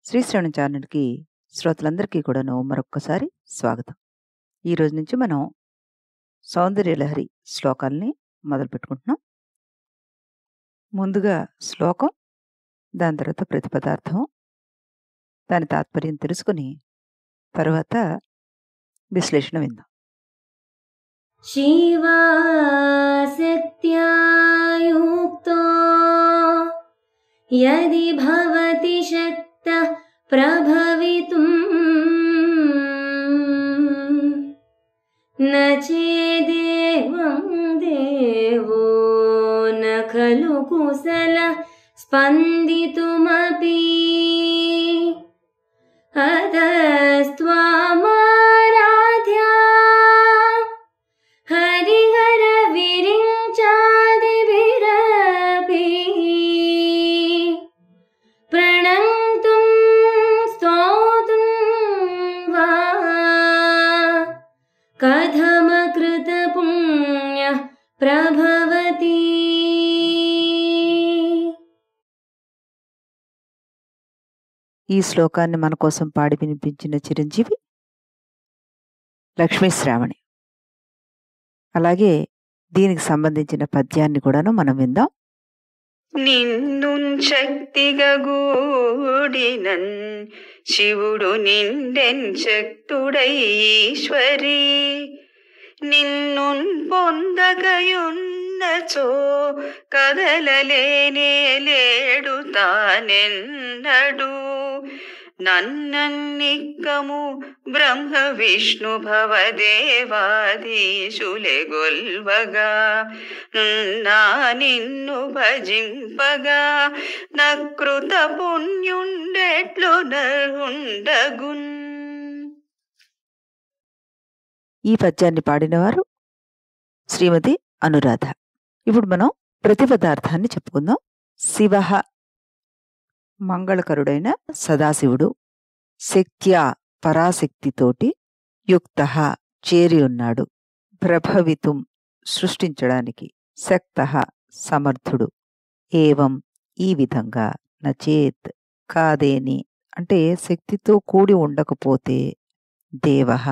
శ్రీశ్రవణ ఛానల్‌కి శ్రోతలందరికీ కూడాను మరొక్కసారి స్వాగతం. ఈ రోజు నుంచి మనం సౌందర్యలహరి శ్లోకాల్ని మొదలుపెట్టుకుంటున్నాం. ముందుగా శ్లోకం, దాని తర్వాత ప్రతిపదార్థం, దాని తాత్పర్యం తెలుసుకొని తర్వాత విశ్లేషణ విందాం. शिवासक्त्या युक्तो यदि भवति शक्तः प्रभवितुम् न चेदेवं देवो न खलु कुशलः स्पन्दितुमपि अतस्त्वामाराध्या हरिहर विरिञ्चादिभिरपि प्रणन्तुं स्तोतुं वा कथमकृतपुण्यः प्रभवति। ఈ శ్లోకాన్ని మన కోసం పాడి వినిపించిన చిరంజీవి లక్ష్మీ శ్రావణి. అలాగే దీనికి సంబంధించిన పద్యాన్ని కూడాను మనం విందాం. నిన్నున్ శక్తిగా గూడినన్ శివుడు నిండెన్ శక్తుడైశ్వరి నిన్నున్ పొందగయున్నచో కదలలేనే లేడు తానెన్నడు నన్నన్నిక్కము బ్రహ్మ విష్ణు భవదేవాదీశులే గొల్వగా నా నిన్ను భజింపగా నకృత పుణ్యుండెట్లు నరుండగున్. ఈ పద్యాన్ని పాడినవారు శ్రీమతి అనురాధ. ఇప్పుడు మనం ప్రతిపదార్థాన్ని చెప్పుకుందాం. శివః మంగళకరుడైన సదాశివుడు, శక్త్యా పరాశక్తితోటి, యుక్తః చేరి ఉన్నాడు, ప్రభవితుం సృష్టించడానికి, శక్తః సమర్థుడు, ఏవం ఈ విధంగా, నచేత్ కాదేని అంటే శక్తితో కూడి ఉండకపోతే, దేవః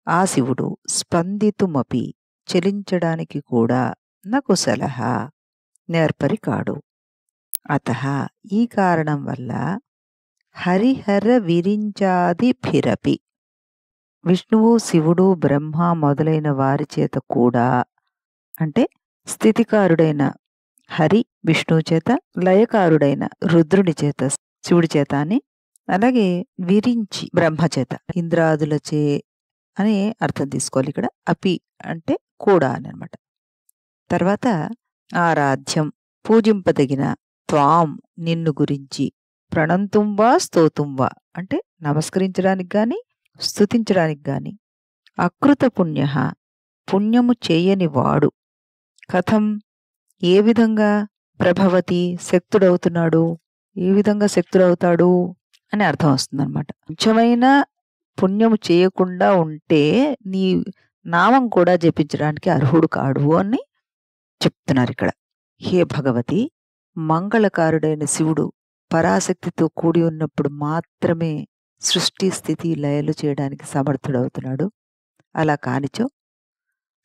ఆ శివుడు, స్పందితుమపి చలించడానికి కూడా, నకుశలః నేర్పరి కాడు. అతః ఈ కారణం వల్ల హరిహర విరించాదిభిరపి విష్ణువు, శివుడు, బ్రహ్మ మొదలైన వారి చేత కూడా, అంటే స్థితికారుడైన హరి విష్ణువు చేత, లయకారుడైన రుద్రుని చేత శివుడి చేత అని, అలాగే విరించి బ్రహ్మ చేత ఇంద్రాదులచే అని అర్థం తీసుకోవాలి. ఇక్కడ అపి అంటే కూడా అని అనమాట. తర్వాత ఆరాధ్యం పూజింపదగిన, త్వాం నిన్ను గురించి, ప్రణంతుం వా స్తోతుం వా అంటే నమస్కరించడానికి గాని స్తుతించడానికి గాని, అకృత పుణ్య పుణ్యము చేయని వాడు, కథం ఏ విధంగా, ప్రభవతి శక్తుడవుతున్నాడు, ఏ విధంగా శక్తుడవుతాడు అని అర్థం వస్తుంది అనమాట. కొంచెమైన పుణ్యము చేయకుండా ఉంటే నీ నామం కూడా జపించడానికి అర్హుడు కాడు అని చెప్తున్నారు ఇక్కడ. హే భగవతి, మంగళకారుడైన శివుడు పరాశక్తితో కూడి ఉన్నప్పుడు మాత్రమే సృష్టి స్థితి లయలు చేయడానికి సమర్థుడవుతున్నాడు. అలా కానిచో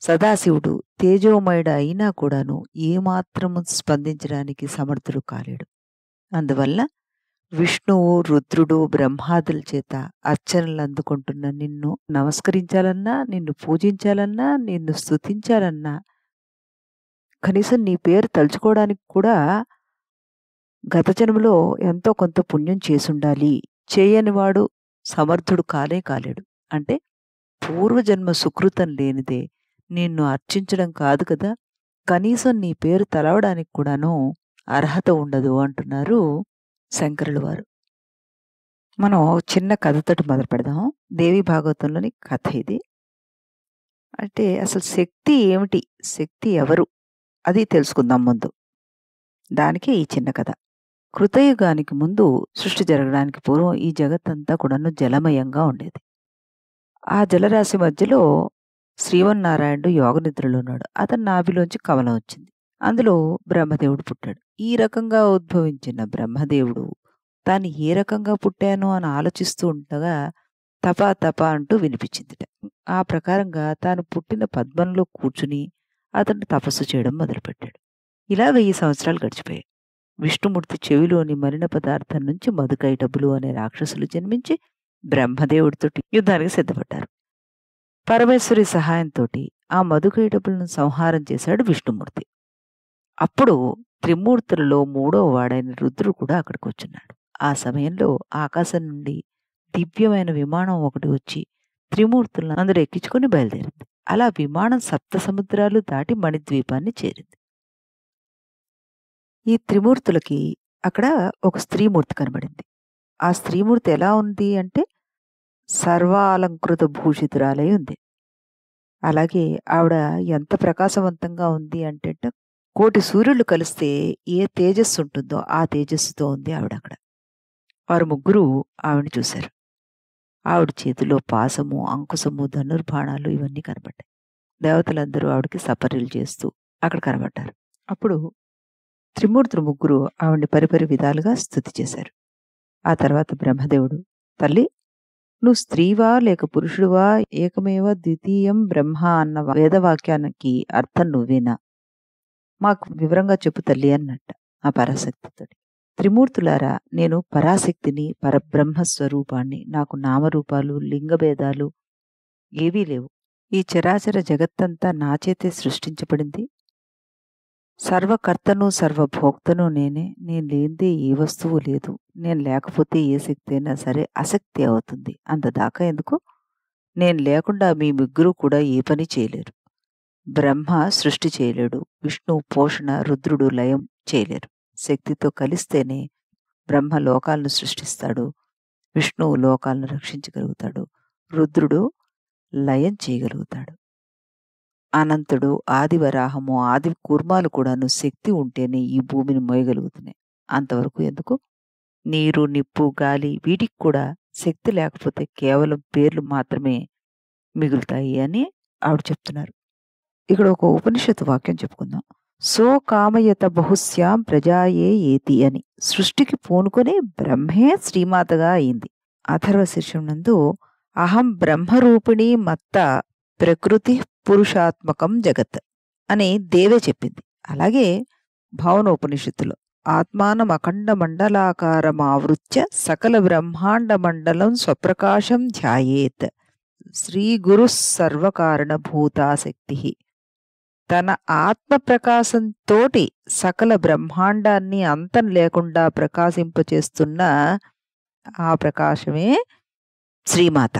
సదాశివుడు తేజోమయుడు అయినా కూడాను ఏమాత్రము స్పందించడానికి సమర్థుడు కాలేడు. అందువల్ల విష్ణువు, రుద్రుడు, బ్రహ్మాదుల చేత అర్చనలు అందుకుంటున్న నిన్ను నమస్కరించాలన్నా, నిన్ను పూజించాలన్నా, నిన్ను స్తుతించాలన్నా, కనీసం నీ పేరు తలుచుకోవడానికి కూడా గత జన్మలో ఎంతో కొంత పుణ్యం చేసుండాలి. చేయనివాడు సమర్థుడు కానే కాలేడు. అంటే పూర్వజన్మ సుకృతం లేనిదే నిన్ను అర్చించడం కాదు కదా, కనీసం నీ పేరు తలవడానికి కూడాను అర్హత ఉండదు అంటున్నారు శంకరుల వారు. మనం చిన్న కథతోటి మొదలు పెడదాం. దేవి భాగవతంలోని కథ ఇది. అంటే అసలు శక్తి ఏమిటి, శక్తి ఎవరు అది తెలుసుకుందాం ముందు. దానికే ఈ చిన్న కథ. కృతయుగానికి ముందు, సృష్టి జరగడానికి పూర్వం ఈ జగత్తంతా కూడాను జలమయంగా ఉండేది. ఆ జలరాశి మధ్యలో శ్రీమన్నారాయణుడు యోగనిద్రలో ఉన్నాడు. అతని నాభిలోంచి కమలం వచ్చింది. అందులో బ్రహ్మదేవుడు పుట్టాడు. ఈ రకంగా ఉద్భవించిన బ్రహ్మదేవుడు తాను ఏ రకంగా పుట్టాను అని ఆలోచిస్తూ ఉండగా తపా తపా అంటూ వినిపించిందిట. ఆ ప్రకారంగా తాను పుట్టిన పద్మంలో కూర్చుని అతను తపస్సు చేయడం మొదలుపెట్టాడు. ఇలా 1000 సంవత్సరాలు గడిచిపోయాయి. విష్ణుమూర్తి చెవిలోని మలిన పదార్థం నుంచి మధుకైటబులు అనే రాక్షసులు జన్మించి బ్రహ్మదేవుడితోటి యుద్ధానికి సిద్ధపడ్డారు. పరమేశ్వరి సహాయంతోటి ఆ మధుకైటబులను సంహారం చేశాడు విష్ణుమూర్తి. అప్పుడు త్రిమూర్తులలో 3వ వాడైన రుద్రుడు కూడా అక్కడికి వచ్చున్నాడు. ఆ సమయంలో ఆకాశం నుండి దివ్యమైన విమానం ఒకటి వచ్చి త్రిమూర్తులను అందులో ఎక్కించుకుని బయలుదేరింది. అలా విమానం 7 సముద్రాలు దాటి మణిద్వీపాన్ని చేరింది. ఈ త్రిమూర్తులకి అక్కడ ఒక స్త్రీమూర్తి కనబడింది. ఆ స్త్రీమూర్తి ఎలా ఉంది అంటే సర్వాలంకృత భూషితురాలై ఉంది. అలాగే ఆవిడ ఎంత ప్రకాశవంతంగా ఉంది అంటే కోటి సూర్యులు కలిస్తే ఏ తేజస్సు ఉంటుందో ఆ తేజస్సుతో ఉంది ఆవిడ అక్కడ. వారు ముగ్గురు ఆవిడని చూశారు. ఆవిడ చేతిలో పాసము, అంకుశము, ధనుర్బాణాలు ఇవన్నీ కనబడ్డాయి. దేవతలందరూ ఆవిడకి సపర్యలు చేస్తూ అక్కడ కనబడ్డారు. అప్పుడు త్రిమూర్తులు ముగ్గురు ఆవిడ్ని పరిపరి విధాలుగా స్తుతి చేశారు. ఆ తర్వాత బ్రహ్మదేవుడు, తల్లి నువ్వు స్త్రీవా లేక పురుషుడువా, ఏకమేవ ద్వితీయం బ్రహ్మ అన్న వేదవాక్యానికి అర్థం నువ్వేనా, మాకు వివరంగా చెప్పు తల్లి అన్నట్ట ఆ పరాశక్తితోటి. త్రిమూర్తులారా, నేను పరాశక్తిని, పరబ్రహ్మ స్వరూపాన్ని. నాకు నామరూపాలు, లింగభేదాలు ఏవీ లేవు. ఈ చరాచర జగత్తంతా నా చేతే సృష్టించబడింది. సర్వకర్తను సర్వభోక్తను నేనే. నేను లేనిదే ఏ వస్తువు లేదు. నేను లేకపోతే ఏ శక్తి అయినా సరే అశక్తి అవుతుంది. అంతదాకా ఎందుకు, నేను లేకుండా మీ ముగ్గురు కూడా ఏ పని చేయలేరు. బ్రహ్మ సృష్టి చేయలేడు, విష్ణువు పోషణ, రుద్రుడు లయం చేయలేరు. శక్తితో కలిస్తేనే బ్రహ్మ లోకాలను సృష్టిస్తాడు, విష్ణువు లోకాలను రక్షించగలుగుతాడు, రుద్రుడు లయం చేయగలుగుతాడు. అనంతుడు, ఆదివరాహము, ఆది కూర్మాలు కూడాను శక్తి ఉంటేనే ఈ భూమిని మోయగలుగుతున్నాయి. అంతవరకు ఎందుకు, నీరు, నిప్పు, గాలి వీటికి కూడా శక్తి లేకపోతే కేవలం పేర్లు మాత్రమే మిగులుతాయి అని ఆవిడ చెప్తున్నారు. ఇక్కడ ఒక ఉపనిషత్తు వాక్యం చెప్పుకుందాం. సో కామయత బహుశ్యాం ప్రజాయే ఏతి అని. సృష్టికి పూనుకొని బ్రహ్మే శ్రీమాతగా అయింది. అథర్వ శీర్షం నందు అహం బ్రహ్మరూపిణి మత్త ప్రకృతి పురుషాత్మకం జగత్ అని దేవే చెప్పింది. అలాగే భావనోపనిషత్తులో ఆత్మానం అఖండ మండలాకారమావృత్య సకల బ్రహ్మాండ మండలం స్వప్రకాశం ధ్యాయేత్ శ్రీ గురు సర్వకారణ భూతాశక్తి. తన ఆత్మ ప్రకాశంతోటి సకల బ్రహ్మాండాన్ని అంతం లేకుండా ప్రకాశింపచేస్తున్న ఆ ప్రకాశమే శ్రీమాత.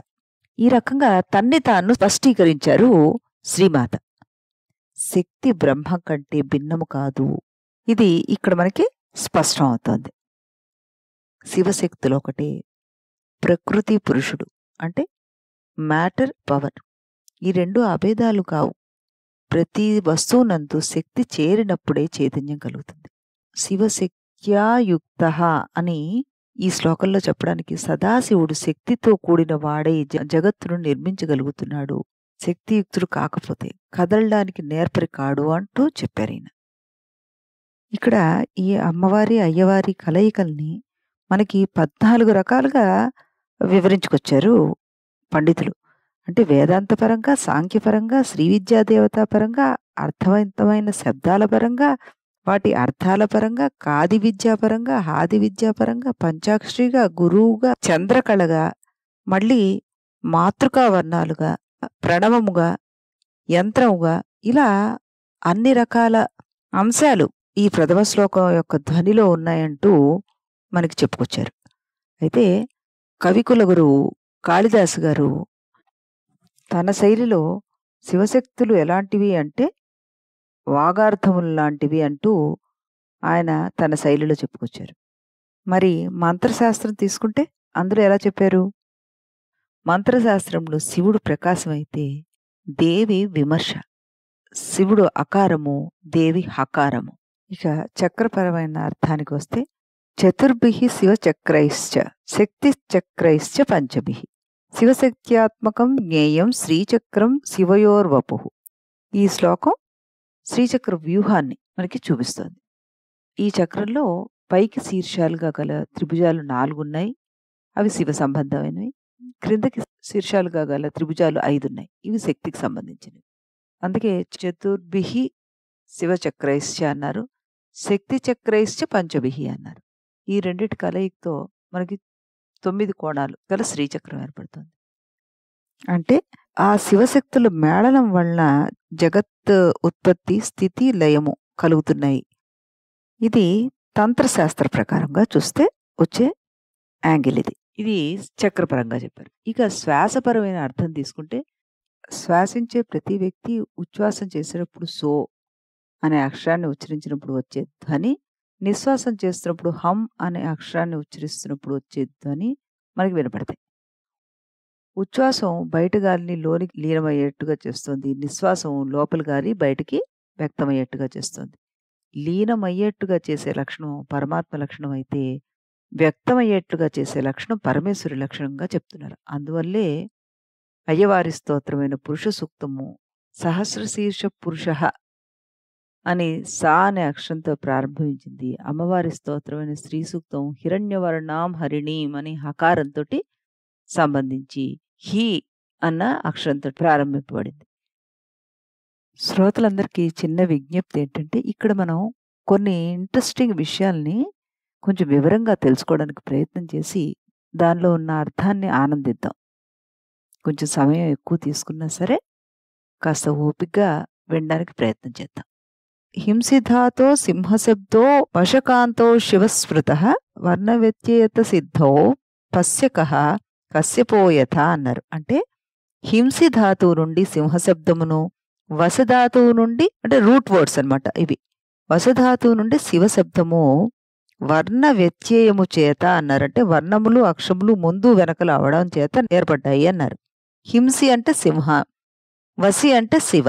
ఈ రకంగా తన్ని తాను స్పష్టీకరించారు శ్రీమాత. శక్తి బ్రహ్మ కంటే భిన్నము కాదు. ఇది ఇక్కడ మనకి స్పష్టం అవుతోంది. శివశక్తులు ఒకటే, ప్రకృతి పురుషుడు అంటే మ్యాటర్ పవర్, ఈ రెండు అభేదాలు కావు. ప్రతి వస్తువునందు శక్తి చేరినప్పుడే చైతన్యం కలుగుతుంది. శివశక్త్యాయుక్త అని ఈ శ్లోకంలో చెప్పడానికి సదాశివుడు శక్తితో కూడిన వాడే జగత్తును నిర్మించగలుగుతున్నాడు. శక్తియుక్తుడు కాకపోతే కదలడానికి నేర్పరి కాడు అంటూ చెప్పారు ఈయన. ఇక్కడ ఈ అమ్మవారి అయ్యవారి కలయికల్ని మనకి 14 రకాలుగా వివరించుకొచ్చారు పండితులు. అంటే వేదాంతపరంగా, సాంఖ్యపరంగా, శ్రీ విద్యాదేవతా పరంగా, అర్థవంతమైన శబ్దాల పరంగా, వాటి అర్థాల పరంగా, కాది విద్యాపరంగా, హాది విద్యాపరంగా, పంచాక్షరిగా, గురువుగా, చంద్రకళగా, మళ్ళీ మాతృకా వర్ణాలుగా, ప్రణవముగా, యంత్రముగా, ఇలా అన్ని రకాల అంశాలు ఈ ప్రథమ శ్లోకం యొక్క ధ్వనిలో ఉన్నాయంటూ మనకి చెప్పుకొచ్చారు. అయితే కవికుల గురువు కాళిదాసు గారు తన శైలిలో శివశక్తులు ఎలాంటివి అంటే వాగార్థములు లాంటివి అంటూ ఆయన తన శైలిలో చెప్పుకొచ్చారు. మరి మంత్రశాస్త్రం తీసుకుంటే అందులో ఎలా చెప్పారు? మంత్రశాస్త్రంలో శివుడు ప్రకాశం అయితే దేవి విమర్శ, శివుడు అకారము, దేవి హకారము. ఇక చక్రపరమైన అర్థానికి వస్తే చతుర్భిః శివచక్రైశ్చ శక్తి చక్రైశ్చ పంచభిః శివశక్త్యాత్మకం జ్ఞేయం శ్రీచక్రం శివయోర్వపుః. ఈ శ్లోకం శ్రీచక్ర వ్యూహాన్ని మనకి చూపిస్తోంది. ఈ చక్రంలో పైకి శీర్షాలుగా గల త్రిభుజాలు 4 ఉన్నాయి. అవి శివ సంబంధమైనవి. క్రిందకి శీర్షాలుగా గల త్రిభుజాలు 5 ఉన్నాయి. ఇవి శక్తికి సంబంధించినవి. అందుకే చతుర్భిః శివచక్రైశ్చ అన్నారు. శక్తి చక్రైశ్చ పంచభిః అన్నారు. ఈ రెండిటి కలయికతో మనకి 9 కోణాలు గల శ్రీచక్రం ఏర్పడుతుంది. అంటే ఆ శివశక్తుల మేళనం వలన జగత్ ఉత్పత్తి, స్థితి, లయము కలుగుతున్నాయి. ఇది తంత్రశాస్త్ర ప్రకారంగా చూస్తే వచ్చే యాంగిల్ ఇది. ఇది చక్రపరంగా చెప్పారు. ఇక శ్వాసపరమైన అర్థం తీసుకుంటే శ్వాసించే ప్రతి వ్యక్తి ఉచ్ఛ్వాసం చేసేటప్పుడు సో అనే అక్షరాన్ని ఉచ్చరించినప్పుడు వచ్చే ధ్వని, నిశ్వాసం చేస్తున్నప్పుడు హం అనే అక్షరాన్ని ఉచ్చరిస్తున్నప్పుడు వచ్చే ధ్వని మనకి వినపడతాయి. ఉచ్ఛ్వాసం బయట గాలిని లోనికి లీనమయ్యేట్టుగా చేస్తుంది. నిశ్వాసం లోపలి గాలి బయటికి వ్యక్తమయ్యేట్టుగా చేస్తుంది. లీనమయ్యేట్టుగా చేసే లక్షణం పరమాత్మ లక్షణం అయితే, వ్యక్తమయ్యేట్టుగా చేసే లక్షణం పరమేశ్వరి లక్షణంగా చెప్తున్నారు. అందువల్లే అయ్యవారి స్తోత్రమైన పురుష సూక్తము సహస్రశీర్ష పురుష అని సా అనే అక్షరంతో ప్రారంభించింది. అమ్మవారి స్తోత్రమైన శ్రీ సూక్తం హిరణ్యవర్ణాం హరిణీం అని హకారంతో సంబంధించి హి అన్న అక్షరంతో ప్రారంభింపబడింది. శ్రోతలందరికీ చిన్న విజ్ఞప్తి ఏంటంటే, ఇక్కడ మనం కొన్ని ఇంట్రెస్టింగ్ విషయాల్ని కొంచెం వివరంగా తెలుసుకోవడానికి ప్రయత్నం చేసి దానిలో ఉన్న అర్థాన్ని ఆనందిద్దాం. కొంచెం సమయం ఎక్కువ తీసుకున్నా సరే కాస్త ఓపికగా వినడానికి ప్రయత్నం చేద్దాం. హింసిధాతో సింహశబ్దో వశకాంతో శివస్మృత వర్ణవ్యత్యయత సిద్ధో పశ్యకః కశ్యపోయథ అన్నారు. అంటే హింసి ధాతువు నుండి సింహశబ్దమును, వసధాతువు నుండి అంటే రూట్ వర్డ్స్ అన్నమాట ఇవి. వసధాతువు నుండి శివశబ్దము వర్ణ వ్యత్యయము చేత అన్నారంటే వర్ణములు అక్షములు ముందు వెనకలు అవడం చేత ఏర్పడ్డాయి అన్నారు. హింసి అంటే సింహ, వసి అంటే శివ,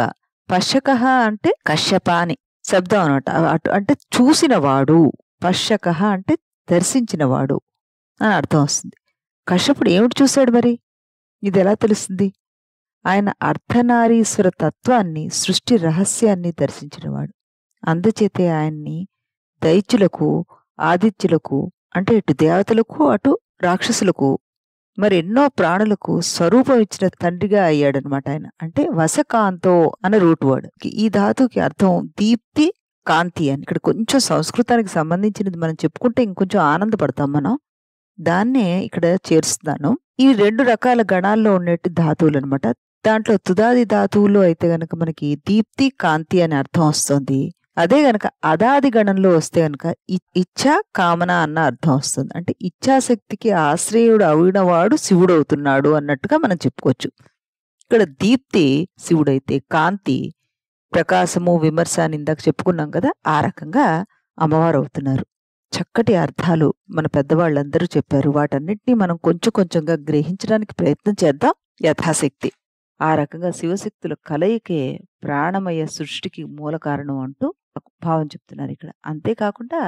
పశ్యకః అంటే కశ్యప అని శబ్దం అనమాట. అంటే చూసినవాడు, పశ్యకః అంటే దర్శించినవాడు అని అర్థం వస్తుంది. కశ్యపుడు ఏమిటి చూశాడు మరి? ఇది ఎలా తెలుస్తుంది? ఆయన అర్ధనారీశ్వర తత్వాన్ని, సృష్టి రహస్యాన్ని దర్శించినవాడు. అందుచేతే ఆయన్ని దైత్యులకు, ఆదిత్యులకు అంటే ఇటు దేవతలకు అటు రాక్షసులకు మరి ఎన్నో ప్రాణులకు స్వరూపం ఇచ్చిన తండ్రిగా అయ్యాడనమాట ఆయన. అంటే వశకాంతో అనే రూట్ వర్డ్. ఈ ధాతుకి అర్థం దీప్తి, కాంతి అని. ఇక్కడ కొంచెం సంస్కృతానికి సంబంధించినది మనం చెప్పుకుంటే ఇంకొంచెం ఆనందపడతాం మనం. దాన్నే ఇక్కడ చేరుస్తున్నాను. ఈ 2 రకాల గణాల్లో ఉండేటి ధాతువులు అనమాట. దాంట్లో తుదాది ధాతువులో అయితే గనక మనకి దీప్తి, కాంతి అనే అర్థం వస్తుంది. అదే గనక అదాది గణంలో వస్తే గనక ఇచ్ఛా, కామన అన్న అర్థం వస్తుంది. అంటే ఇచ్ఛాశక్తికి ఆశ్రయుడు అయినవాడు శివుడు అవుతున్నాడు అన్నట్టుగా మనం చెప్పుకోవచ్చు. ఇక్కడ దీప్తి శివుడైతే కాంతి ప్రకాశము, విమర్శ అని ఇందాక చెప్పుకున్నాం కదా, ఆ రకంగా అమ్మవారు అవుతున్నారు. చక్కటి అర్థాలు మన పెద్దవాళ్ళందరూ చెప్పారు. వాటన్నిటినీ మనం కొంచెం కొంచెంగా గ్రహించడానికి ప్రయత్నం చేద్దాం యథాశక్తి. ఆ రకంగా శివశక్తుల కలయికే ప్రాణమయ సృష్టికి మూల కారణం అంటూ భావం చెప్తున్నారు ఇక్కడ. అంతేకాకుండా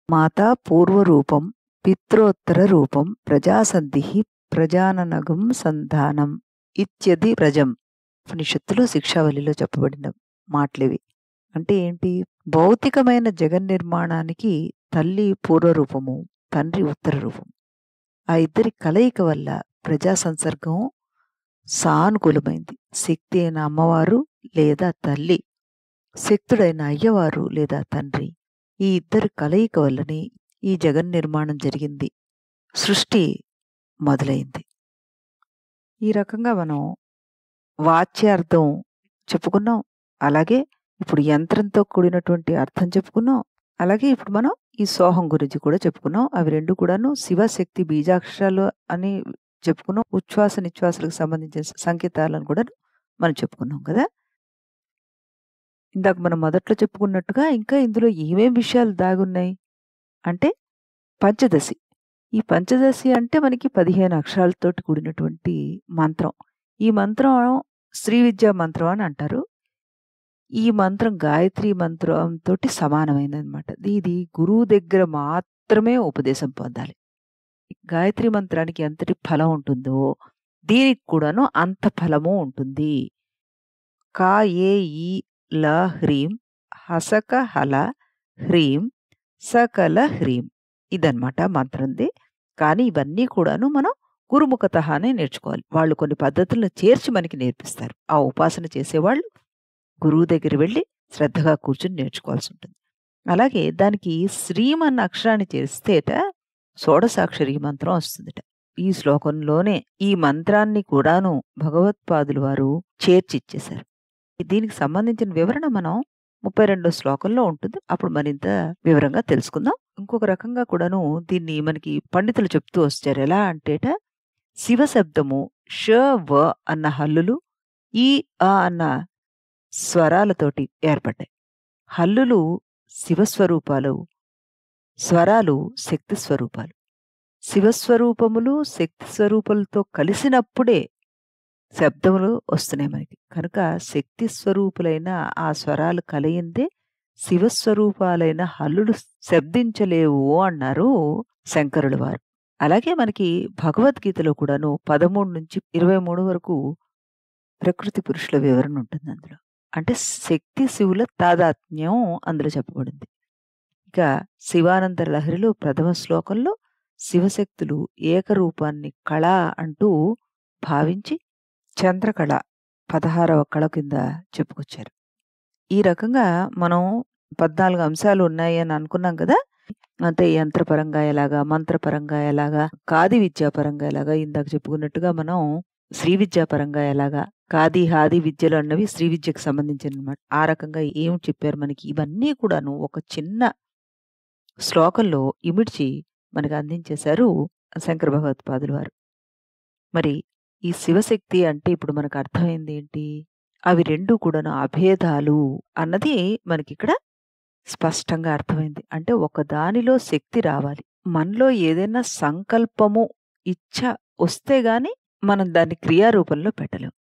మాతా పూర్వరూపం, పిత్రోత్తర రూపం, ప్రజాసంధి, ప్రజాననగం సంధానం ఇత్యది ప్రజం ఉపనిషత్తులో శిక్షావళిలో చెప్పబడిన మాటలివి. అంటే ఏంటి? భౌతికమైన జగన్నిర్మాణానికి తల్లి పూర్వరూపము, తండ్రి ఉత్తర రూపం. ఆ ఇద్దరి కలయిక వల్ల ప్రజా సంసర్గం సానుకూలమైంది. శక్తి అయిన అమ్మవారు లేదా తల్లి, శక్తుడైన అయ్యవారు లేదా తండ్రి, ఈ ఇద్దరు కలయిక వల్లనే ఈ జగన్నిర్మాణం జరిగింది, సృష్టి మొదలైంది. ఈ రకంగా మనం వాచ్యార్థం చెప్పుకున్నాం. అలాగే ఇప్పుడు యంత్రంతో కూడినటువంటి అర్థం చెప్పుకున్నాం. అలాగే ఇప్పుడు మనం ఈ సోహం గురించి కూడా చెప్పుకున్నాం. అవి 2 కూడాను శివశక్తి బీజాక్షరాలు అని చెప్పుకున్నాం. ఉచ్ఛ్వాస నిశ్వాసాలకు సంబంధించిన సంకేతాలను కూడా మనం చెప్పుకున్నాం కదా. ఇందాక మనం మొదట్లో చెప్పుకున్నట్టుగా ఇంకా ఇందులో ఏమేం విషయాలు దాగున్నాయి అంటే పంచదశి. ఈ పంచదశి అంటే మనకి 15 అక్షరాలతోటి కూడినటువంటి మంత్రం. ఈ మంత్రం శ్రీ విద్యా మంత్రం అని అంటారు. ఈ మంత్రం గాయత్రి మంత్రంతో సమానమైనదన్నమాట. ఇది గురువు దగ్గర మాత్రమే ఉపదేశం పొందాలి. గాయత్రి మంత్రానికి ఎంతటి ఫలం ఉంటుందో దీనికి కూడాను అంత ఫలము ఉంటుంది. కా ఏ ఈ ల హ్రీం హసక హల హ్రీం సకల హ్రీం. ఇదన్నమాట మంత్రంది. కానీ ఇవన్నీ కూడాను మనం గురుముఖతఃనే నేర్చుకోవాలి. వాళ్ళు కొన్ని పద్ధతులను చేర్చి మనకి నేర్పిస్తారు. ఆ ఉపాసన చేసేవాళ్ళు గురువు దగ్గర వెళ్లి శ్రద్ధగా కూర్చొని నేర్చుకోవాల్సుంటుంది. అలాగే దానికి శ్రీం అన్న అక్షరాన్ని చేరిస్తేట షోడశాక్షరి మంత్రం వస్తుందట. ఈ శ్లోకంలోనే ఈ మంత్రాన్ని కూడాను భగవత్పాదులు వారు చేర్చిచ్చేశారు. దీనికి సంబంధించిన వివరణ మనం 32వ శ్లోకంలో ఉంటుంది. అప్పుడు మరింత వివరంగా తెలుసుకుందాం. ఇంకొక రకంగా కూడాను దీన్ని మనకి పండితులు చెప్తూ వచ్చారు. ఎలా అంటేట శివ శబ్దము ష, వ అన్న హల్లులు, ఈ, అ అన్న స్వరాలతోటి ఏర్పడ్డాయి. హల్లులు శివస్వరూపాలు, స్వరాలు శక్తి స్వరూపాలు. శివస్వరూపములు శక్తి స్వరూపాలతో కలిసినప్పుడే శబ్దములు వస్తున్నాయి మనకి. కనుక శక్తి స్వరూపులైన ఆ స్వరాలు కలయిందే శివస్వరూపాలైన హల్లులు శబ్దించలేవు అన్నారు శంకరుల వారు. అలాగే మనకి భగవద్గీతలో కూడాను 13 నుంచి 23 వరకు ప్రకృతి పురుషుల వివరణ ఉంటుంది అందులో. అంటే శక్తి శివుల తాదాత్మ్యం అందులో చెప్పబడింది. ఇక శివానంద లహరిలో ప్రథమ శ్లోకంలో శివశక్తులు ఏకరూపాన్ని కళ అంటూ భావించి చంద్రకళ 16వ కళ కింద చెప్పుకొచ్చారు. ఈ రకంగా మనం 14 అంశాలు ఉన్నాయి అని అనుకున్నాం కదా. అంటే యంత్రపరంగా ఎలాగా, మంత్రపరంగా ఎలాగా, కాది విద్యాపరంగా ఎలాగా, ఇందాక చెప్పుకున్నట్టుగా మనం శ్రీ విద్యాపరంగా ఎలాగా, కాది హాది విద్యలు అన్నవి శ్రీ విద్యకు సంబంధించినమాట. ఆ రకంగా ఏం చెప్పారు మనకి, ఇవన్నీ కూడాను ఒక చిన్న శ్లోకంలో ఇమిడ్చి మనకు అందించేశారు శంకర భగవత్పాదులు వారు. మరి ఈ శివశక్తి అంటే ఇప్పుడు మనకు అర్థమైంది ఏంటి? అవి రెండు కూడాను అభేదాలు అన్నది మనకిక్కడ స్పష్టంగా అర్థమైంది. అంటే ఒక దానిలో శక్తి రావాలి. మనలో ఏదైనా సంకల్పము, ఇచ్ఛ వస్తే గాని మనం దాన్ని క్రియారూపంలో పెట్టలేం.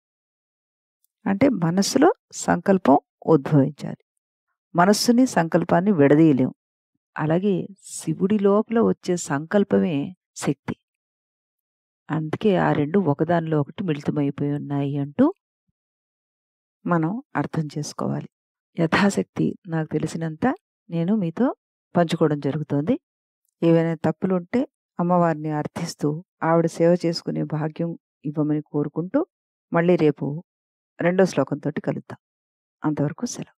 అంటే మనస్సులో సంకల్పం ఉద్భవించాలి. మనస్సుని సంకల్పాన్ని విడదీయలేం. అలాగే శివుడి లోపల వచ్చే సంకల్పమే శక్తి. అందుకే ఆ రెండు ఒకదానిలో ఒకటి మిళితమైపోయి ఉన్నాయి అంటూ మనం అర్థం చేసుకోవాలి. యథాశక్తి నాకు తెలిసినంత నేను మీతో పంచుకోవడం జరుగుతోంది. ఏవైనా తప్పులుంటే అమ్మవారిని అర్థిస్తూ ఆవిడ సేవ చేసుకునే భాగ్యం ఇవ్వమని కోరుకుంటూ మళ్ళీ రేపు 2వ శ్లోకంతోటి కలుద్దాం. అంతవరకు సెలవు.